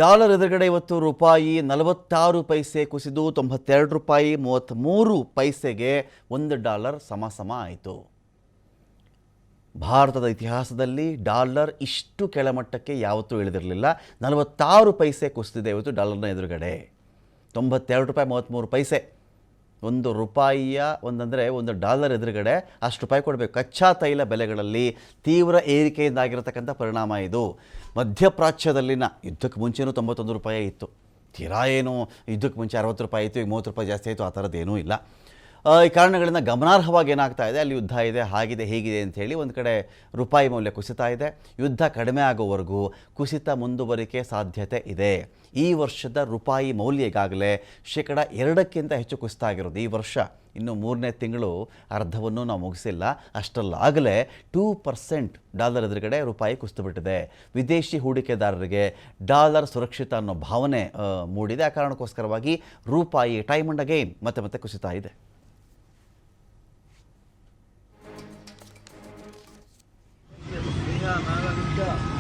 Dollar ಎದುರುಗಡೆ ಇವತ್ತು ರೂಪಾಯಿ 46 ಪೈಸೆ ಕುಸಿದು 92 ರೂಪಾಯಿ 33 ಪೈಸೆಗೆ $1 ಸಮ ಆಯಿತು. ಭಾರತದ ಇತಿಹಾಸದಲ್ಲಿ ಡಾಲರ್ ಇಷ್ಟು ಕೆಳಮಟ್ಟಕ್ಕೆ ಯಾವತ್ತೂ ಇಳಿದಿರಲಿಲ್ಲ. 46 ಪೈಸೆ ಕುಸಿದಿದೆ ಇವತ್ತು ಡಾಲರ್ನ ಎದುರುಗಡೆ. 92 ರೂಪಾಯಿ 33 ಪೈಸೆ. ಒಂದು ಡಾಲರ್ ಎದುರುಗಡೆ ಅಷ್ಟು ರೂಪಾಯಿ ಕೊಡಬೇಕು. ಕಚ್ಚಾ ತೈಲ ಬೆಲೆಗಳಲ್ಲಿ ತೀವ್ರ ಏರಿಕೆಯಿಂದಾಗಿರತಕ್ಕಂಥ ಪರಿಣಾಮ ಇದು. ಮಧ್ಯಪ್ರಾಚ್ಯದಲ್ಲಿನ ಯುದ್ಧಕ್ಕೆ ಮುಂಚೆನೂ 91 ರೂಪಾಯಿ ಇತ್ತು. ತೀರಾ ಏನು ಯುದ್ಧಕ್ಕೆ ಮುಂಚೆ 60 ರೂಪಾಯಿ ಇತ್ತು, ಈಗ 30 ರೂಪಾಯಿ ಜಾಸ್ತಿ ಆಯಿತು, ಆ ಥರದ್ದೇನೂ ಇಲ್ಲ. ಈ ಕಾರಣಗಳಿಂದ ಗಮನಾರ್ಹವಾಗಿ ಏನಾಗ್ತಾ ಇದೆ, ಅಲ್ಲಿ ಯುದ್ಧ ಇದೆ, ಹಾಗಿದೆ ಹೀಗಿದೆ ಅಂಥೇಳಿ ಒಂದು ಕಡೆ ರೂಪಾಯಿ ಮೌಲ್ಯ ಕುಸಿತಾ ಇದೆ. ಯುದ್ಧ ಕಡಿಮೆ ಆಗೋವರೆಗೂ ಕುಸಿತ ಮುಂದುವರಿಕೆ ಸಾಧ್ಯತೆ ಇದೆ. ಈ ವರ್ಷದ ರೂಪಾಯಿ ಮೌಲ್ಯ ಈಗಾಗಲೇ 2% ಹೆಚ್ಚು ಕುಸಿತ ಆಗಿರೋದು. ಈ ವರ್ಷ ಇನ್ನು 3ನೇ ತಿಂಗಳು ಅರ್ಧವನ್ನು ನಾವು ಮುಗಿಸಿಲ್ಲ, ಅಷ್ಟರಲ್ಲಾಗಲೇ 2% ಡಾಲರ್ ಎದುರುಗಡೆ ರೂಪಾಯಿ ಕುಸಿದುಬಿಟ್ಟಿದೆ. ವಿದೇಶಿ ಹೂಡಿಕೆದಾರರಿಗೆ ಡಾಲರ್ ಸುರಕ್ಷಿತ ಅನ್ನೋ ಭಾವನೆ ಮೂಡಿದೆ. ಆ ಕಾರಣಕ್ಕೋಸ್ಕರವಾಗಿ ರೂಪಾಯಿ ಟೈಮ್ ಅಂಡ್ ಅಗೈನ್ ಮತ್ತೆ ಕುಸಿತಾ ಇದೆ. Naga